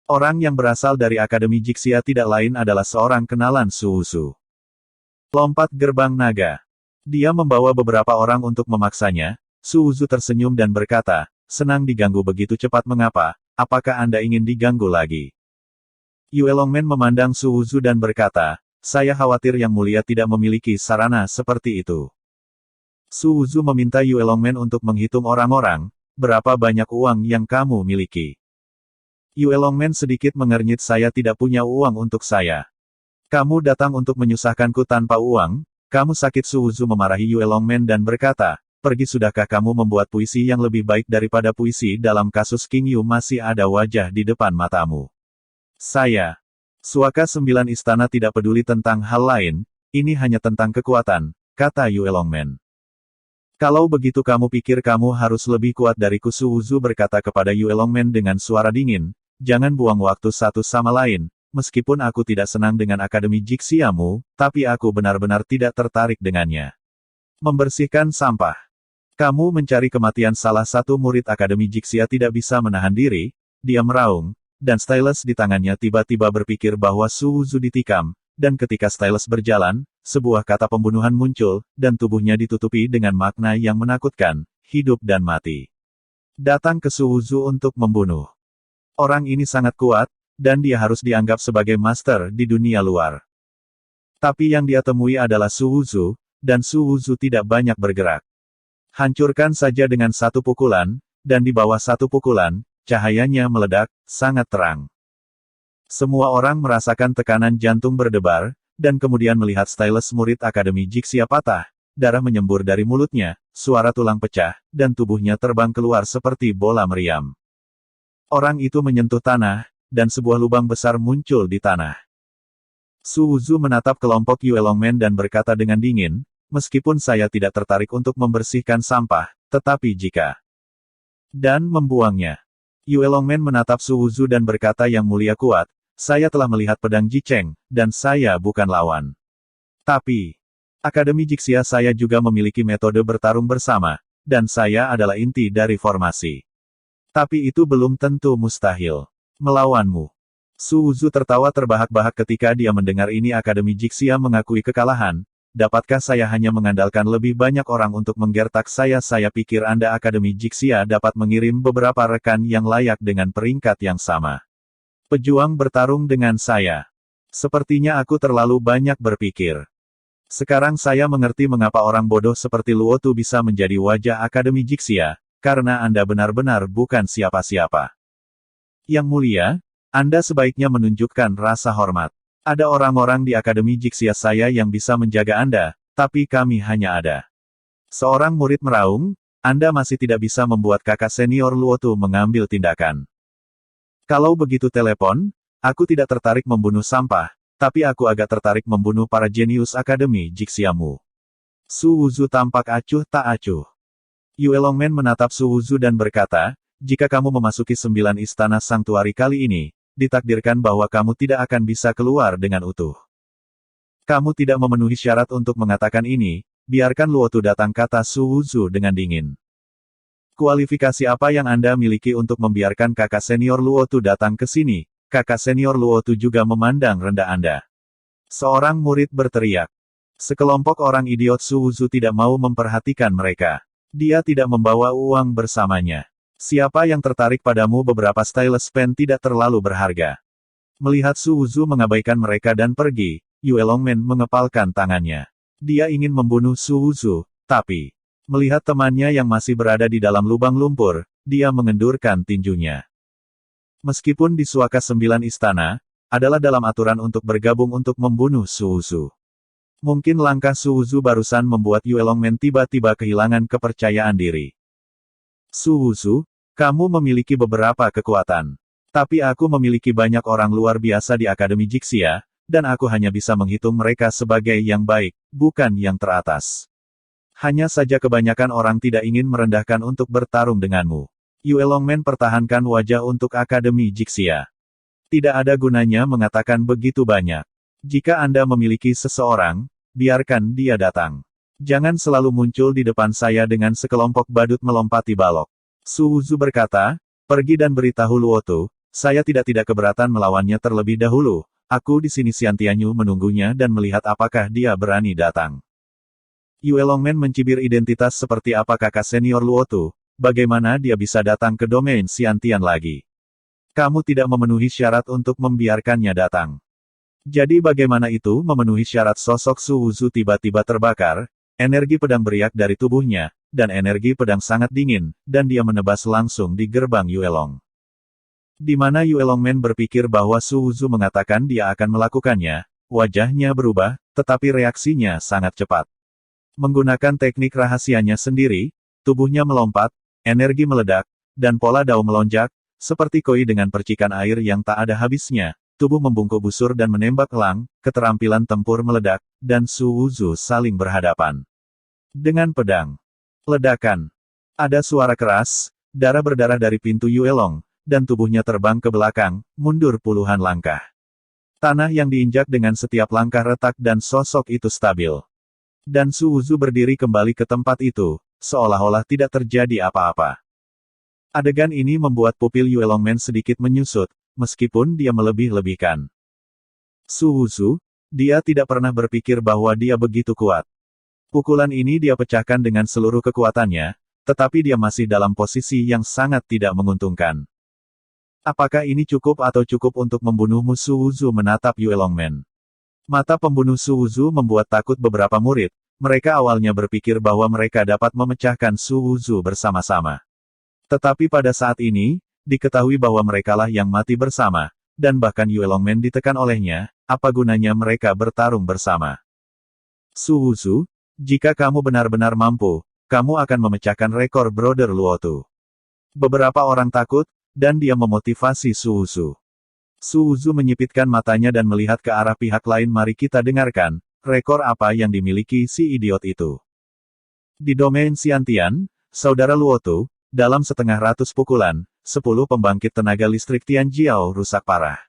Orang yang berasal dari Akademi Jixia tidak lain adalah seorang kenalan Su Wuzu. Lompat gerbang naga. Dia membawa beberapa orang untuk memaksanya. Su Wuzu tersenyum dan berkata, senang diganggu begitu cepat mengapa, apakah Anda ingin diganggu lagi? Yue Longmen memandang Su Wuzu dan berkata, saya khawatir Yang Mulia tidak memiliki sarana seperti itu. Su Wuzu meminta Yue Longmen untuk menghitung orang-orang, berapa banyak uang yang kamu miliki. Yue Longmen sedikit mengernyit, saya tidak punya uang untuk saya. Kamu datang untuk menyusahkanku tanpa uang, kamu sakit. Su Wuzu memarahi Yue Longmen dan berkata, pergi sudahkah kamu membuat puisi yang lebih baik daripada puisi dalam kasus King Yu. Masih ada wajah di depan matamu. Saya. Suaka 9 istana tidak peduli tentang hal lain, ini hanya tentang kekuatan, kata Yue Longmen. Kalau begitu kamu pikir kamu harus lebih kuat dariku. Su Wuzu berkata kepada Yue Longmen dengan suara dingin, jangan buang waktu satu sama lain, meskipun aku tidak senang dengan Akademi Jixiamu, tapi aku benar-benar tidak tertarik dengannya. Membersihkan sampah. Kamu mencari kematian. Salah satu murid Akademi Jixia tidak bisa menahan diri, dia meraung, dan stylus di tangannya tiba-tiba berpikir bahwa Su Wuzu ditikam, dan ketika stylus berjalan, sebuah kata pembunuhan muncul, dan tubuhnya ditutupi dengan makna yang menakutkan, hidup dan mati. Datang ke Su Wuzu untuk membunuh. Orang ini sangat kuat, dan dia harus dianggap sebagai master di dunia luar. Tapi yang dia temui adalah Su Wuzu, dan Su Wuzu tidak banyak bergerak. Hancurkan saja dengan satu pukulan, dan di bawah satu pukulan, cahayanya meledak, sangat terang. Semua orang merasakan tekanan jantung berdebar, dan kemudian melihat stylus murid Akademi Jixia patah, darah menyembur dari mulutnya, suara tulang pecah, dan tubuhnya terbang keluar seperti bola meriam. Orang itu menyentuh tanah, dan sebuah lubang besar muncul di tanah. Su Wuzu menatap kelompok Yue Longmen dan berkata dengan dingin, meskipun saya tidak tertarik untuk membersihkan sampah, tetapi jika... Dan membuangnya. Yue Longmen menatap Su Wuzu dan berkata, Yang Mulia kuat, saya telah melihat pedang Jicheng, dan saya bukan lawan. Tapi, Akademi Jixia saya juga memiliki metode bertarung bersama, dan saya adalah inti dari formasi. Tapi itu belum tentu mustahil. Melawanmu. Su Wuzu tertawa terbahak-bahak ketika dia mendengar ini. Akademi Jixia mengakui kekalahan. Dapatkah saya hanya mengandalkan lebih banyak orang untuk menggertak saya? Saya pikir Anda Akademi Jixia dapat mengirim beberapa rekan yang layak dengan peringkat yang sama. Pejuang bertarung dengan saya. Sepertinya aku terlalu banyak berpikir. Sekarang saya mengerti mengapa orang bodoh seperti Luotu bisa menjadi wajah Akademi Jixia. Karena Anda benar-benar bukan siapa-siapa. Yang Mulia, Anda sebaiknya menunjukkan rasa hormat. Ada orang-orang di Akademi Jixia saya yang bisa menjaga Anda, tapi kami hanya ada. Seorang murid meraung, Anda masih tidak bisa membuat kakak senior Luotu mengambil tindakan. Kalau begitu telepon, aku tidak tertarik membunuh sampah, tapi aku agak tertarik membunuh para jenius Akademi Jixiamu. Su Wuzu tampak acuh tak acuh. Yue Longmen menatap Su Wuzu dan berkata, jika kamu memasuki 9 istana sanktuari kali ini, ditakdirkan bahwa kamu tidak akan bisa keluar dengan utuh. Kamu tidak memenuhi syarat untuk mengatakan ini, biarkan Luotu datang, kata Su Wuzu dengan dingin. Kualifikasi apa yang Anda miliki untuk membiarkan kakak senior Luotu datang ke sini? Kakak senior Luotu juga memandang rendah Anda. Seorang murid berteriak. Sekelompok orang idiot. Su Wuzu tidak mau memperhatikan mereka. Dia tidak membawa uang bersamanya. Siapa yang tertarik padamu? Beberapa stylus pen tidak terlalu berharga. Melihat Su Wuzu mengabaikan mereka dan pergi, Yue Longmen mengepalkan tangannya. Dia ingin membunuh Su Wuzu, tapi melihat temannya yang masih berada di dalam lubang lumpur, dia mengendurkan tinjunya. Meskipun di Suaka 9 istana, adalah dalam aturan untuk bergabung untuk membunuh Su Wuzu. Mungkin langkah Su Wuzu barusan membuat Yue Longmen tiba-tiba kehilangan kepercayaan diri. Su Wuzu, kamu memiliki beberapa kekuatan. Tapi aku memiliki banyak orang luar biasa di Akademi Jixia, dan aku hanya bisa menghitung mereka sebagai yang baik, bukan yang teratas. Hanya saja kebanyakan orang tidak ingin merendahkan untuk bertarung denganmu. Yue Longmen pertahankan wajah untuk Akademi Jixia. Tidak ada gunanya mengatakan begitu banyak. Jika Anda memiliki seseorang, biarkan dia datang. Jangan selalu muncul di depan saya dengan sekelompok badut melompati balok. Su Wuzu berkata, pergi dan beritahu Luotu, Saya tidak keberatan melawannya terlebih dahulu. Aku di sini Xian Tianyu menunggunya dan melihat apakah dia berani datang. Yue Longmen mencibir identitas seperti apa kakak senior Luotu, bagaimana dia bisa datang ke domain Xian Tian lagi. Kamu tidak memenuhi syarat untuk membiarkannya datang. Jadi bagaimana itu memenuhi syarat? Sosok Su Wuzu tiba-tiba terbakar, energi pedang beriak dari tubuhnya, dan energi pedang sangat dingin, dan dia menebas langsung di gerbang Yue Long. Di mana Yue Longmen berpikir bahwa Su Wuzu mengatakan dia akan melakukannya, wajahnya berubah, tetapi reaksinya sangat cepat. Menggunakan teknik rahasianya sendiri, tubuhnya melompat, energi meledak, dan pola dao melonjak, seperti koi dengan percikan air yang tak ada habisnya, tubuh membungkuk busur dan menembak elang, keterampilan tempur meledak, dan Su Wuzu saling berhadapan. Dengan pedang. Ledakan. Ada suara keras, darah berdarah dari pintu Yue Long, dan tubuhnya terbang ke belakang, mundur puluhan langkah. Tanah yang diinjak dengan setiap langkah retak dan sosok itu stabil. Dan Su Wuzu berdiri kembali ke tempat itu, seolah-olah tidak terjadi apa-apa. Adegan ini membuat pupil Yue Longmen sedikit menyusut, meskipun dia melebih-lebihkan. Su Wuzu, dia tidak pernah berpikir bahwa dia begitu kuat. Pukulan ini dia pecahkan dengan seluruh kekuatannya, tetapi dia masih dalam posisi yang sangat tidak menguntungkan. Apakah ini cukup atau cukup untuk membunuhmu? Su Wuzu menatap Yue Longmen. Mata pembunuh Su Wuzu membuat takut beberapa murid. Mereka awalnya berpikir bahwa mereka dapat memecahkan Su Wuzu bersama-sama. Tetapi pada saat ini, diketahui bahwa merekalah yang mati bersama, dan bahkan Yue Longmen ditekan olehnya, apa gunanya mereka bertarung bersama? Su Wuzu, jika kamu benar-benar mampu, kamu akan memecahkan rekor Brother Luotu. Beberapa orang takut, dan dia memotivasi Su Wuzu. Su Wuzu menyipitkan matanya dan melihat ke arah pihak lain. Mari kita dengarkan, rekor apa yang dimiliki si idiot itu. Di domain Xian Tian, saudara Luotu, dalam setengah ratus pukulan, 10 pembangkit tenaga listrik Tianjiao rusak parah.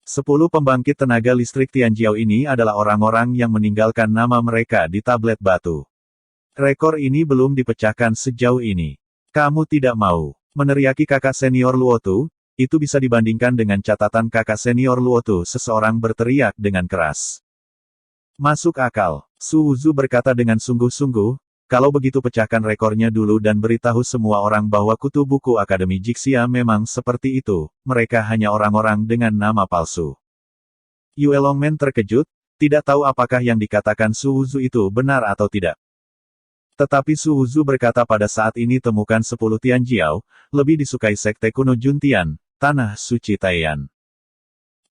10 pembangkit tenaga listrik Tianjiao ini adalah orang-orang yang meninggalkan nama mereka di tablet batu. Rekor ini belum dipecahkan sejauh ini. Kamu tidak mau meneriaki kakak senior Luotu? Itu bisa dibandingkan dengan catatan kakak senior Luotu. Seseorang berteriak dengan keras. Masuk akal, Su Wuzu berkata dengan sungguh-sungguh, kalau begitu pecahkan rekornya dulu dan beritahu semua orang bahwa kutu buku Akademi Jixia memang seperti itu, mereka hanya orang-orang dengan nama palsu. Yue Longmen terkejut, tidak tahu apakah yang dikatakan Su Wuzu itu benar atau tidak. Tetapi Su Wuzu berkata pada saat ini temukan 10 Tianjiao, lebih disukai sekte kuno Juntian, Tanah Suci Taiyan.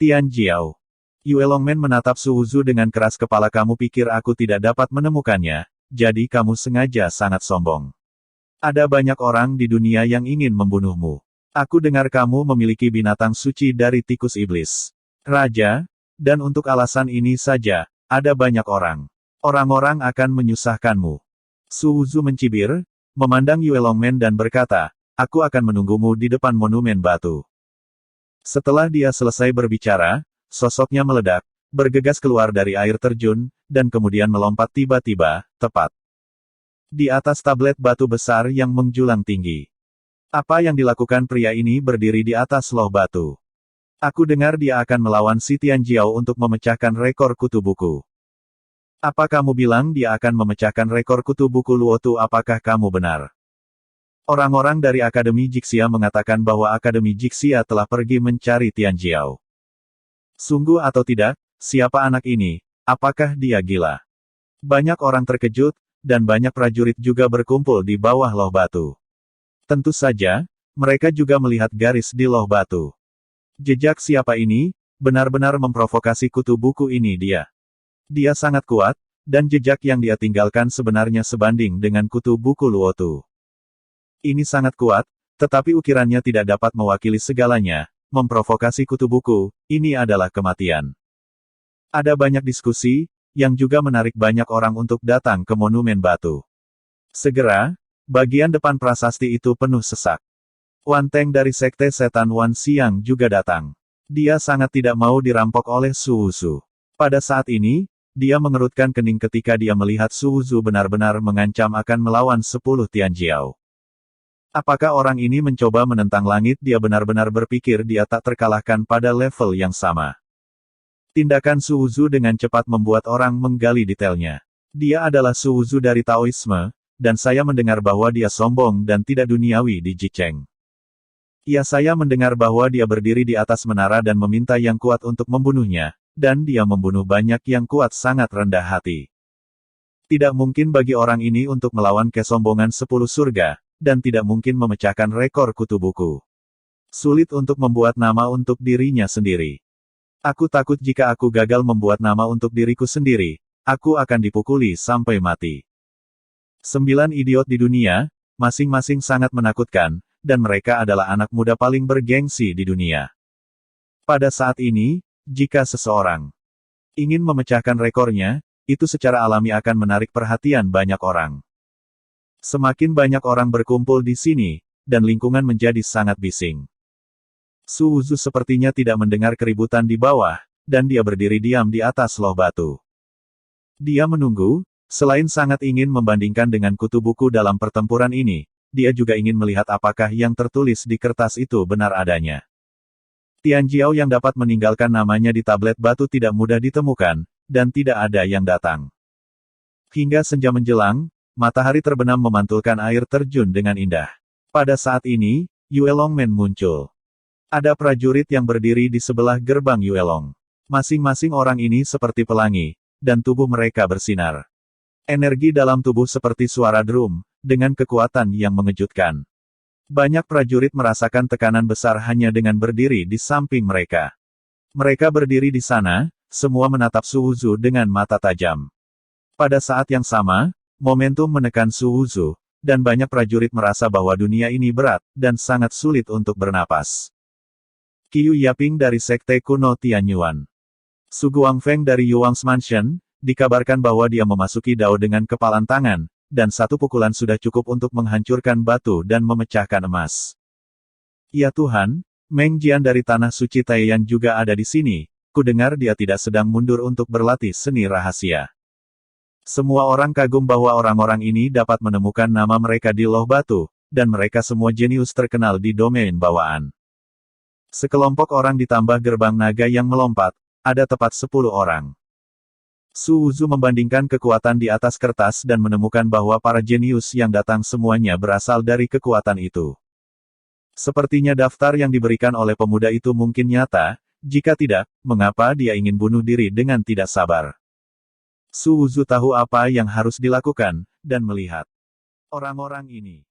Tianjiao. Yue Longmen menatap Su Wuzu dengan keras. Kepala, kamu pikir aku tidak dapat menemukannya, jadi kamu sengaja sangat sombong. Ada banyak orang di dunia yang ingin membunuhmu. Aku dengar kamu memiliki binatang suci dari tikus iblis. Raja, dan untuk alasan ini saja, ada banyak orang. Orang-orang akan menyusahkanmu. Su Wuzu mencibir, memandang Yue Longmen dan berkata, aku akan menunggumu di depan monumen batu. Setelah dia selesai berbicara, sosoknya meledak, bergegas keluar dari air terjun, dan kemudian melompat tiba-tiba, tepat di atas tablet batu besar yang menjulang tinggi. Apa yang dilakukan pria ini berdiri di atas loh batu? Aku dengar dia akan melawan si Tianjiao untuk memecahkan rekor kutu buku. Apa kamu bilang dia akan memecahkan rekor kutu buku Luotu? Apakah kamu benar? Orang-orang dari Akademi Jixia mengatakan bahwa Akademi Jixia telah pergi mencari Tianjiao. Sungguh atau tidak, siapa anak ini? Apakah dia gila? Banyak orang terkejut, dan banyak prajurit juga berkumpul di bawah loh batu. Tentu saja, mereka juga melihat garis di loh batu. Jejak siapa ini? Benar-benar memprovokasi kutu buku ini dia. Dia sangat kuat, dan jejak yang dia tinggalkan sebenarnya sebanding dengan kutu buku Luotu. Ini sangat kuat, tetapi ukirannya tidak dapat mewakili segalanya. Memprovokasi kutu buku, ini adalah kematian. Ada banyak diskusi, yang juga menarik banyak orang untuk datang ke monumen batu. Segera, bagian depan prasasti itu penuh sesak. Wan Teng dari Sekte Setan Wan Xiang juga datang. Dia sangat tidak mau dirampok oleh Su Wuzu. Pada saat ini, dia mengerutkan kening ketika dia melihat Su Wuzu benar-benar mengancam akan melawan 10 Tianjiao. Apakah orang ini mencoba menentang langit? Dia benar-benar berpikir dia tak terkalahkan pada level yang sama. Tindakan Su Wuzu dengan cepat membuat orang menggali detailnya. Dia adalah Su Wuzu dari Taoisme, dan saya mendengar bahwa dia sombong dan tidak duniawi di Jicheng. Saya mendengar bahwa dia berdiri di atas menara dan meminta yang kuat untuk membunuhnya, dan dia membunuh banyak yang kuat sangat rendah hati. Tidak mungkin bagi orang ini untuk melawan kesombongan 10 surga, dan tidak mungkin memecahkan rekor kutu buku. Sulit untuk membuat nama untuk dirinya sendiri. Aku takut jika aku gagal membuat nama untuk diriku sendiri, aku akan dipukuli sampai mati. 9 idiot di dunia, masing-masing sangat menakutkan, dan mereka adalah anak muda paling bergengsi di dunia. Pada saat ini, jika seseorang ingin memecahkan rekornya, itu secara alami akan menarik perhatian banyak orang. Semakin banyak orang berkumpul di sini, dan lingkungan menjadi sangat bising. Su Wuzu sepertinya tidak mendengar keributan di bawah, dan dia berdiri diam di atas loh batu. Dia menunggu, selain sangat ingin membandingkan dengan kutu buku dalam pertempuran ini, dia juga ingin melihat apakah yang tertulis di kertas itu benar adanya. Tian Jiao yang dapat meninggalkan namanya di tablet batu tidak mudah ditemukan, dan tidak ada yang datang. Hingga senja menjelang, matahari terbenam memantulkan air terjun dengan indah. Pada saat ini, Yue Longmen muncul. Ada prajurit yang berdiri di sebelah gerbang Yue Long. Masing-masing orang ini seperti pelangi, dan tubuh mereka bersinar. Energi dalam tubuh seperti suara drum, dengan kekuatan yang mengejutkan. Banyak prajurit merasakan tekanan besar hanya dengan berdiri di samping mereka. Mereka berdiri di sana, semua menatap Su Wuzu dengan mata tajam. Pada saat yang sama, momentum menekan Su Wuzu, dan banyak prajurit merasa bahwa dunia ini berat, dan sangat sulit untuk bernapas. Qiu Yaping dari Sekte Kuno Tianyuan. Su Guangfeng dari Yuang's Mansion, dikabarkan bahwa dia memasuki Dao dengan kepalan tangan, dan satu pukulan sudah cukup untuk menghancurkan batu dan memecahkan emas. Ya Tuhan, Meng Jian dari Tanah Suci Taeyan juga ada di sini, ku dengar dia tidak sedang mundur untuk berlatih seni rahasia. Semua orang kagum bahwa orang-orang ini dapat menemukan nama mereka di loh batu, dan mereka semua jenius terkenal di domain bawaan. Sekelompok orang ditambah gerbang naga yang melompat, ada tepat 10 orang. Su Wuzu membandingkan kekuatan di atas kertas dan menemukan bahwa para jenius yang datang semuanya berasal dari kekuatan itu. Sepertinya daftar yang diberikan oleh pemuda itu mungkin nyata, jika tidak, mengapa dia ingin bunuh diri dengan tidak sabar? Su Wuzu tahu apa yang harus dilakukan, dan melihat orang-orang ini.